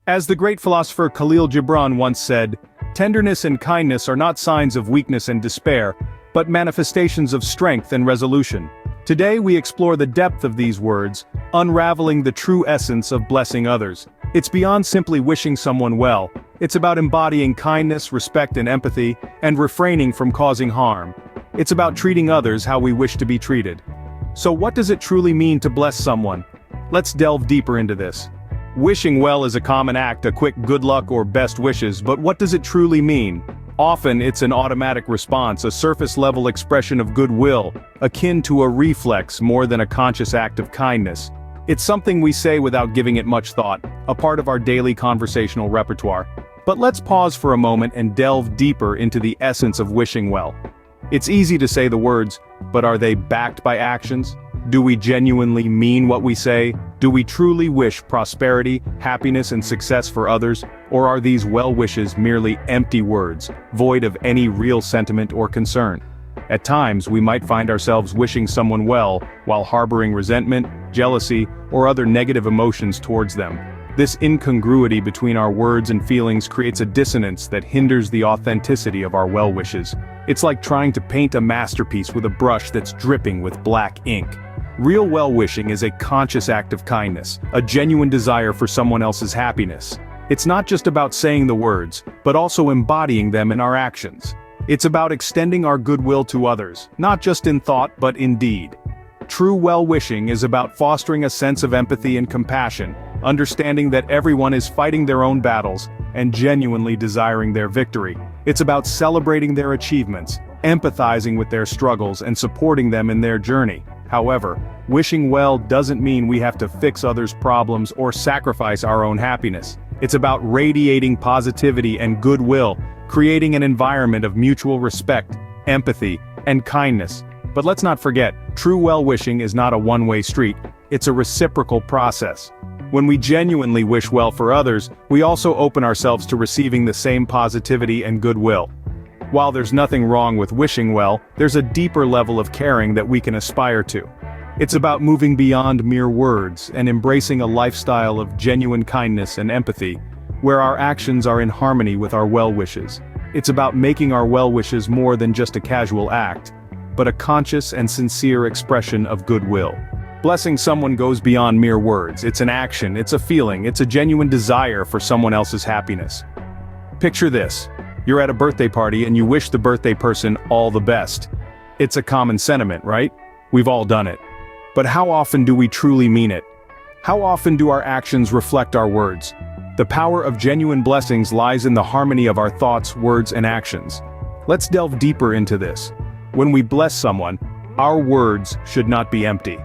As the great philosopher Khalil Gibran once said, tenderness and kindness are not signs of weakness and despair, but manifestations of strength and resolution. Today we explore the depth of these words, unraveling the true essence of blessing others. It's beyond simply wishing someone well. It's about embodying kindness, respect and empathy, and refraining from causing harm. It's about treating others how we wish to be treated. So what does it truly mean to bless someone? Let's delve deeper into this. Wishing well is a common act, a quick good luck or best wishes, but what does it truly mean? Often it's an automatic response, a surface-level expression of goodwill, akin to a reflex more than a conscious act of kindness. It's something we say without giving it much thought, a part of our daily conversational repertoire. But let's pause for a moment and delve deeper into the essence of wishing well. It's easy to say the words, but are they backed by actions? Do we genuinely mean what we say? Do we truly wish prosperity, happiness and success for others? Or are these well wishes merely empty words, void of any real sentiment or concern? At times, we might find ourselves wishing someone well, while harboring resentment, jealousy, or other negative emotions towards them. This incongruity between our words and feelings creates a dissonance that hinders the authenticity of our well wishes. It's like trying to paint a masterpiece with a brush that's dripping with black ink. Real well-wishing is a conscious act of kindness, a genuine desire for someone else's happiness. It's not just about saying the words, but also embodying them in our actions. It's about extending our goodwill to others, not just in thought but in deed. True well-wishing is about fostering a sense of empathy and compassion, understanding that everyone is fighting their own battles, and genuinely desiring their victory. It's about celebrating their achievements, empathizing with their struggles and supporting them in their journey. However, wishing well doesn't mean we have to fix others' problems or sacrifice our own happiness. It's about radiating positivity and goodwill, creating an environment of mutual respect, empathy, and kindness. But let's not forget, true well-wishing is not a one-way street, it's a reciprocal process. When we genuinely wish well for others, we also open ourselves to receiving the same positivity and goodwill. While there's nothing wrong with wishing well, there's a deeper level of caring that we can aspire to. It's about moving beyond mere words and embracing a lifestyle of genuine kindness and empathy, where our actions are in harmony with our well wishes. It's about making our well wishes more than just a casual act, but a conscious and sincere expression of goodwill. Blessing someone goes beyond mere words. It's an action, it's a feeling, it's a genuine desire for someone else's happiness. Picture this. You're at a birthday party and you wish the birthday person all the best. It's a common sentiment, right? We've all done it. But how often do we truly mean it? How often do our actions reflect our words? The power of genuine blessings lies in the harmony of our thoughts, words, and actions. Let's delve deeper into this. When we bless someone, our words should not be empty.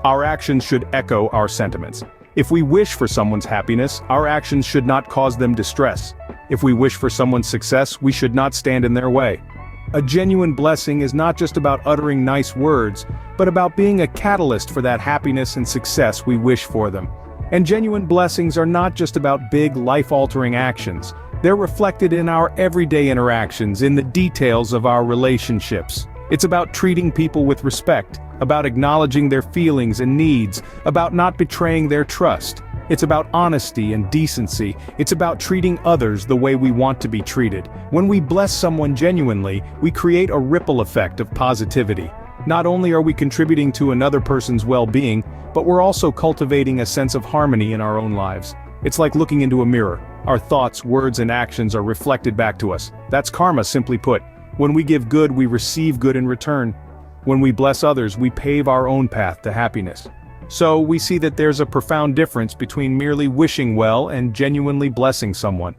Our actions should echo our sentiments. If we wish for someone's happiness, our actions should not cause them distress. If we wish for someone's success, we should not stand in their way. A genuine blessing is not just about uttering nice words, but about being a catalyst for that happiness and success we wish for them. And genuine blessings are not just about big, life-altering actions. They're reflected in our everyday interactions, in the details of our relationships. It's about treating people with respect, about acknowledging their feelings and needs, about not betraying their trust. It's about honesty and decency. It's about treating others the way we want to be treated. When we bless someone genuinely, we create a ripple effect of positivity. Not only are we contributing to another person's well-being, but we're also cultivating a sense of harmony in our own lives. It's like looking into a mirror. Our thoughts, words, and actions are reflected back to us. That's karma, simply put. When we give good, we receive good in return. When we bless others, we pave our own path to happiness. So we see that there's a profound difference between merely wishing well and genuinely blessing someone.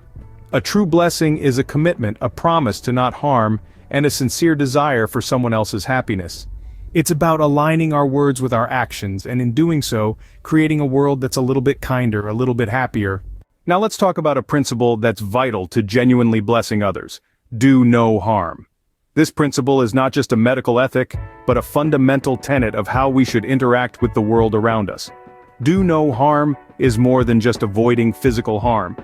A true blessing is a commitment, a promise to not harm, and a sincere desire for someone else's happiness. It's about aligning our words with our actions, and in doing so, creating a world that's a little bit kinder, a little bit happier. Now let's talk about a principle that's vital to genuinely blessing others. Do no harm. This principle is not just a medical ethic, but a fundamental tenet of how we should interact with the world around us. Do no harm is more than just avoiding physical harm.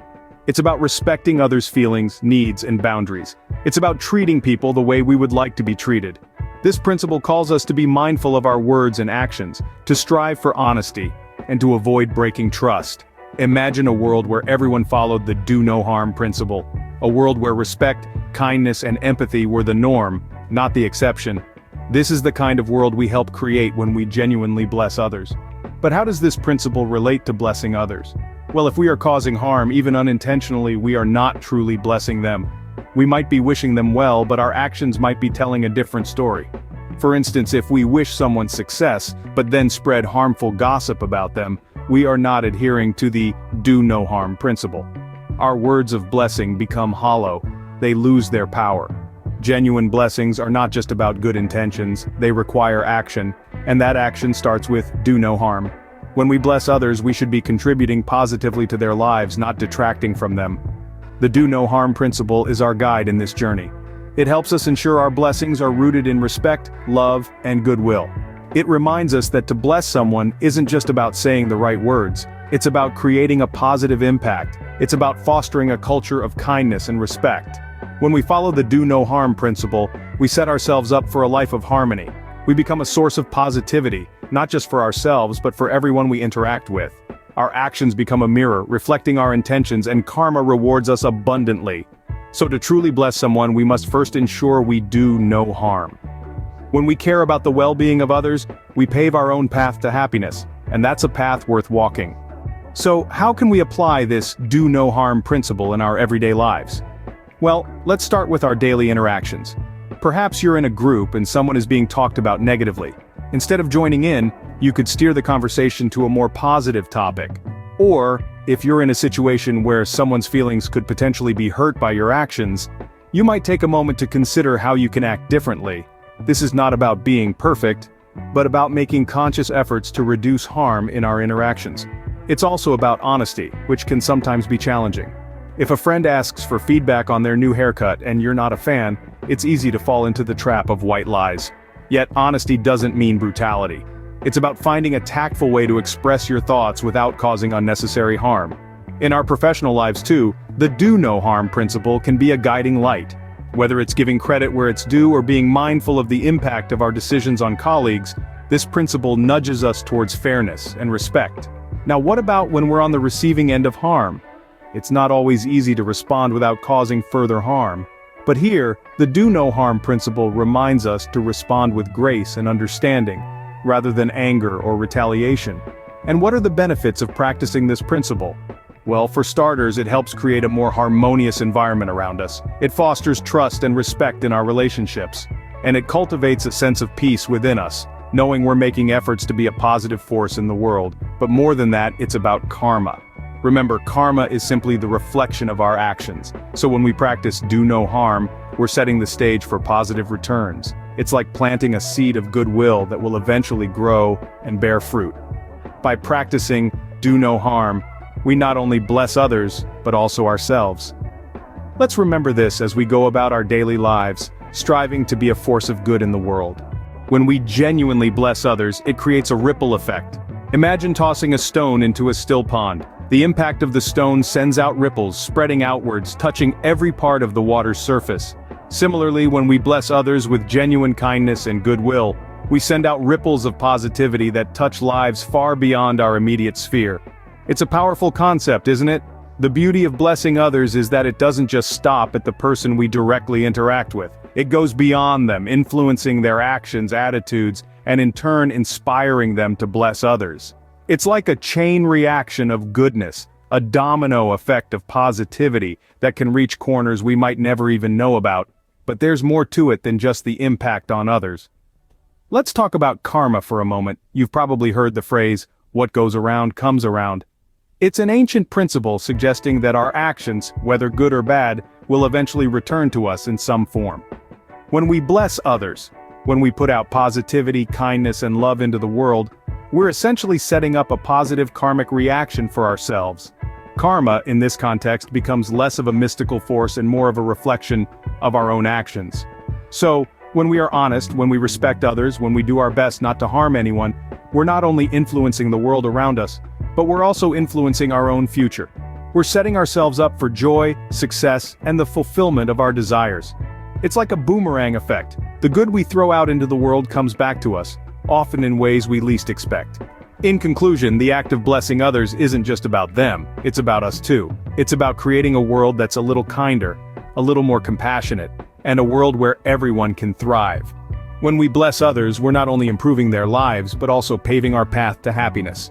It's about respecting others' feelings, needs, and boundaries. It's about treating people the way we would like to be treated. This principle calls us to be mindful of our words and actions, to strive for honesty, and to avoid breaking trust. Imagine a world where everyone followed the do no harm principle. A world where respect, kindness, and empathy were the norm, not the exception. This is the kind of world we help create when we genuinely bless others. But how does this principle relate to blessing others? Well, if we are causing harm, even unintentionally, we are not truly blessing them. We might be wishing them well, but our actions might be telling a different story. For instance, if we wish someone success, but then spread harmful gossip about them, we are not adhering to the do no harm principle. Our words of blessing become hollow. They lose their power. Genuine blessings are not just about good intentions, they require action, and that action starts with do no harm. When we bless others, we should be contributing positively to their lives, not detracting from them. The do no harm principle is our guide in this journey. It helps us ensure our blessings are rooted in respect, love, and goodwill. It reminds us that to bless someone isn't just about saying the right words, it's about creating a positive impact. It's about fostering a culture of kindness and respect. When we follow the do no harm principle, we set ourselves up for a life of harmony. We become a source of positivity, not just for ourselves but for everyone we interact with. Our actions become a mirror, reflecting our intentions, and karma rewards us abundantly. So to truly bless someone, we must first ensure we do no harm. When we care about the well-being of others, we pave our own path to happiness, and that's a path worth walking. So, how can we apply this do no harm principle in our everyday lives? Well, let's start with our daily interactions. Perhaps you're in a group and someone is being talked about negatively. Instead of joining in, you could steer the conversation to a more positive topic. Or, if you're in a situation where someone's feelings could potentially be hurt by your actions, you might take a moment to consider how you can act differently. This is not about being perfect, but about making conscious efforts to reduce harm in our interactions. It's also about honesty, which can sometimes be challenging. If a friend asks for feedback on their new haircut and you're not a fan, it's easy to fall into the trap of white lies. Yet honesty doesn't mean brutality. It's about finding a tactful way to express your thoughts without causing unnecessary harm. In our professional lives too, the do no harm principle can be a guiding light. Whether it's giving credit where it's due or being mindful of the impact of our decisions on colleagues, this principle nudges us towards fairness and respect. Now, what about when we're on the receiving end of harm? It's not always easy to respond without causing further harm. But here, the do no harm principle reminds us to respond with grace and understanding, rather than anger or retaliation. And what are the benefits of practicing this principle? Well, for starters, it helps create a more harmonious environment around us. It fosters trust and respect in our relationships. And it cultivates a sense of peace within us, knowing we're making efforts to be a positive force in the world. But more than that, it's about karma. Remember, karma is simply the reflection of our actions. So when we practice do no harm, we're setting the stage for positive returns. It's like planting a seed of goodwill that will eventually grow and bear fruit. By practicing do no harm, we not only bless others, but also ourselves. Let's remember this as we go about our daily lives, striving to be a force of good in the world. When we genuinely bless others, it creates a ripple effect. Imagine tossing a stone into a still pond. The impact of the stone sends out ripples, spreading outwards, touching every part of the water's surface. Similarly, when we bless others with genuine kindness and goodwill, we send out ripples of positivity that touch lives far beyond our immediate sphere. It's a powerful concept, isn't it? The beauty of blessing others is that it doesn't just stop at the person we directly interact with. It goes beyond them, influencing their actions, attitudes, and in turn inspiring them to bless others. It's like a chain reaction of goodness, a domino effect of positivity that can reach corners we might never even know about. But there's more to it than just the impact on others. Let's talk about karma for a moment. You've probably heard the phrase, "What goes around comes around." It's an ancient principle suggesting that our actions, whether good or bad, will eventually return to us in some form. When we bless others, when we put out positivity, kindness, and love into the world, we're essentially setting up a positive karmic reaction for ourselves. Karma, in this context, becomes less of a mystical force and more of a reflection of our own actions. So, when we are honest, when we respect others, when we do our best not to harm anyone, we're not only influencing the world around us, but we're also influencing our own future. We're setting ourselves up for joy, success, and the fulfillment of our desires. It's like a boomerang effect. The good we throw out into the world comes back to us, often in ways we least expect. In conclusion, the act of blessing others isn't just about them, it's about us too. It's about creating a world that's a little kinder, a little more compassionate, and a world where everyone can thrive. When we bless others, we're not only improving their lives, but also paving our path to happiness.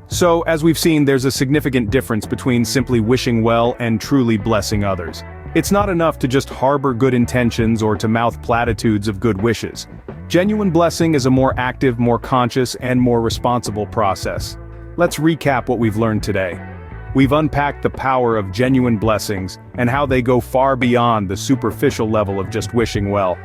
So, as we've seen, there's a significant difference between simply wishing well and truly blessing others. It's not enough to just harbor good intentions or to mouth platitudes of good wishes. Genuine blessing is a more active, more conscious, and more responsible process. Let's recap what we've learned today. We've unpacked the power of genuine blessings and how they go far beyond the superficial level of just wishing well.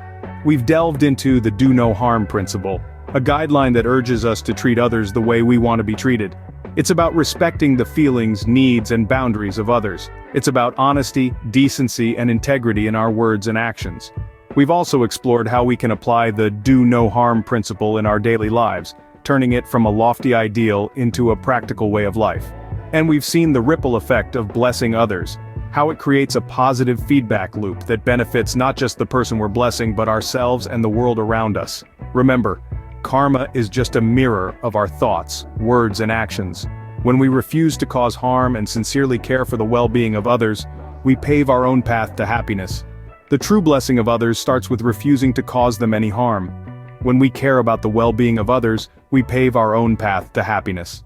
We've delved into the do no harm principle, a guideline that urges us to treat others the way we want to be treated. It's about respecting the feelings, needs, and boundaries of others. It's about honesty, decency, and integrity in our words and actions. We've also explored how we can apply the do no harm principle in our daily lives, turning it from a lofty ideal into a practical way of life. And we've seen the ripple effect of blessing others, how it creates a positive feedback loop that benefits not just the person we're blessing but ourselves and the world around us. Remember, karma is just a mirror of our thoughts, words, and actions. When we refuse to cause harm and sincerely care for the well-being of others, we pave our own path to happiness. The true blessing of others starts with refusing to cause them any harm. When we care about the well-being of others, we pave our own path to happiness.